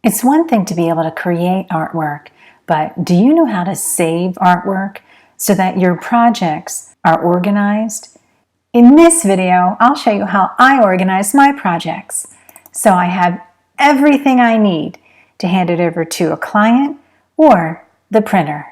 It's one thing to be able to create artwork, but do you know how to save artwork so that your projects are organized? In this video, I'll show you how I organize my projects, so I have everything I need to hand it over to a client or the printer.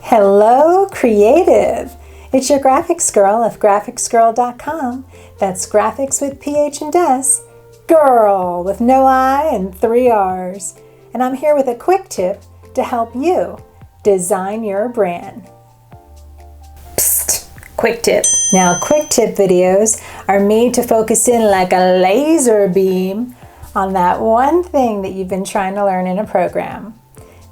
Hello, creative! It's your graphics girl of graphicsgrrrl.com. That's graphics with PH and S, girl with no I and 3 R's. And I'm here with a quick tip to help you design your brand. Psst, quick tip. Now, quick tip videos are made to focus in like a laser beam on that one thing that you've been trying to learn in a program.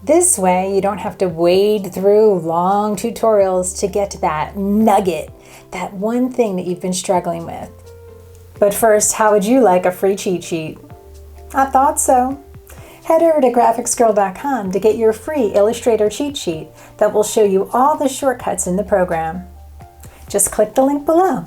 This way, you don't have to wade through long tutorials to get to that nugget, that one thing that you've been struggling with. But first, how would you like a free cheat sheet? I thought so. Head over to graphicsgrrrl.com to get your free Illustrator cheat sheet that will show you all the shortcuts in the program. Just click the link below.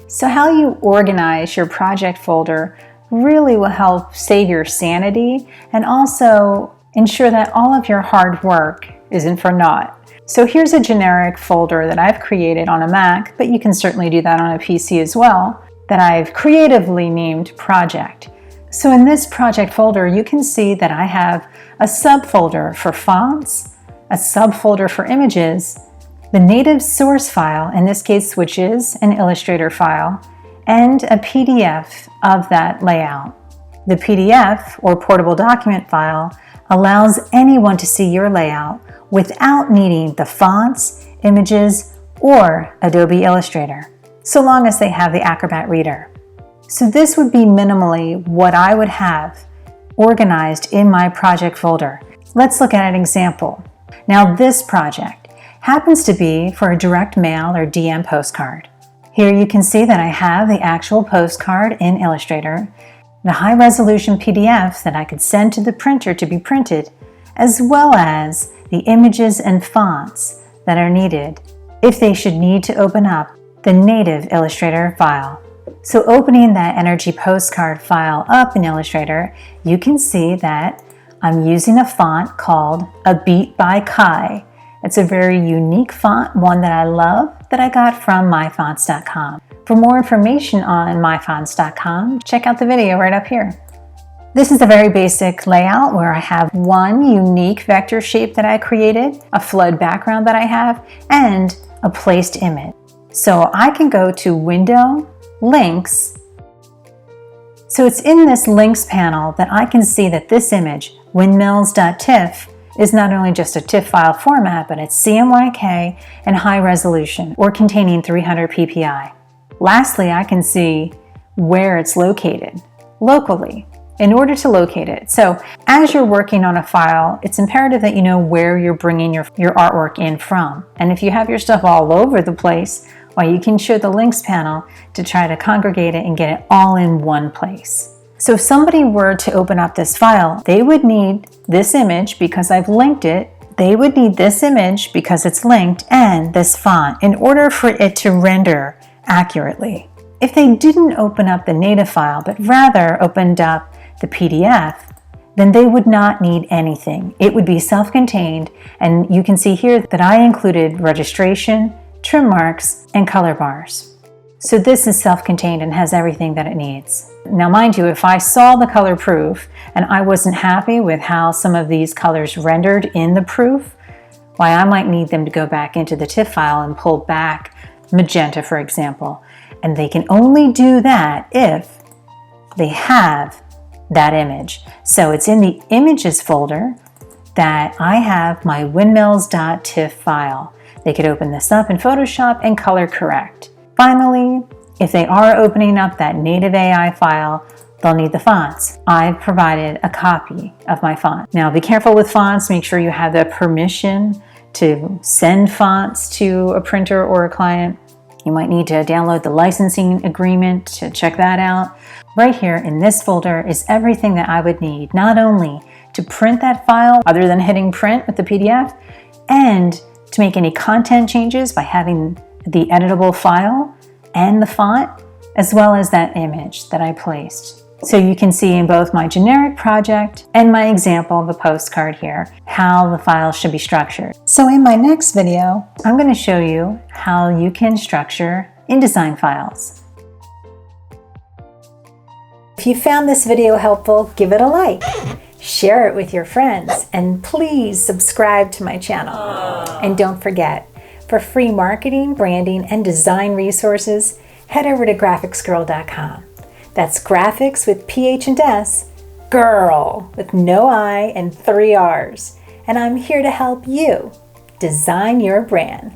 So how you organize your project folder really will help save your sanity and also ensure that all of your hard work isn't for naught. So here's a generic folder that I've created on a Mac, but you can certainly do that on a PC as well, that I've creatively named Project. So in this project folder, you can see that I have a subfolder for fonts, a subfolder for images, the native source file, in this case which is an Illustrator file, and a PDF of that layout. The PDF, or portable document file, allows anyone to see your layout without needing the fonts, images, or Adobe Illustrator, so long as they have the Acrobat Reader. So this would be minimally what I would have organized in my project folder. Let's look at an example. Now this project happens to be for a direct mail or DM postcard. Here you can see that I have the actual postcard in Illustrator, the high-resolution PDF that I could send to the printer to be printed, as well as the images and fonts that are needed if they should need to open up the native Illustrator file. So opening that energy postcard file up in Illustrator, you can see that I'm using a font called A Beat by Kai. It's a very unique font, one that I love, that I got from myfonts.com. For more information on myfonts.com, check out the video right up here. This is a very basic layout where I have one unique vector shape that I created, a flood background that I have, and a placed image. So I can go to Window, Links. So it's in this Links panel that I can see that this image, windmills.tiff, is not only just a TIFF file format, but it's CMYK and high resolution, or containing 300 ppi. Lastly, I can see where it's located locally in order to locate it. So as you're working on a file, it's imperative that you know where you're bringing your artwork in from. And if you have your stuff all over the place, well, you can show the links panel to try to congregate it and get it all in one place. So if somebody were to open up this file, they would need this image because I've linked it. They would need this image because it's linked, and this font in order for it to render accurately. If they didn't open up the native file, but rather opened up the PDF, then they would not need anything. It would be self-contained, and you can see here that I included registration, trim marks, and color bars. So this is self-contained and has everything that it needs. Now mind you, if I saw the color proof and I wasn't happy with how some of these colors rendered in the proof, why I might need them to go back into the TIFF file and pull back magenta, for example. And they can only do that if they have that image. So it's in the images folder that I have my windmills.tiff file. They could open this up in Photoshop and color correct. Finally, if they are opening up that native AI file, they'll need the fonts. I've provided a copy of my font. Now be careful with fonts, make sure you have the permission to send fonts to a printer or a client. You might need to download the licensing agreement to check that out. Right here in this folder is everything that I would need, not only to print that file other than hitting print with the PDF, and to make any content changes by having the editable file and the font, as well as that image that I placed. So you can see in both my generic project and my example of a postcard here, how the files should be structured. So in my next video, I'm going to show you how you can structure InDesign files. If you found this video helpful, give it a like, share it with your friends, and please subscribe to my channel. And don't forget, for free marketing, branding, and design resources, head over to grrrl.com. That's graphics with PH and S, grrrl with no I and 3 R's. And I'm here to help you design your brand.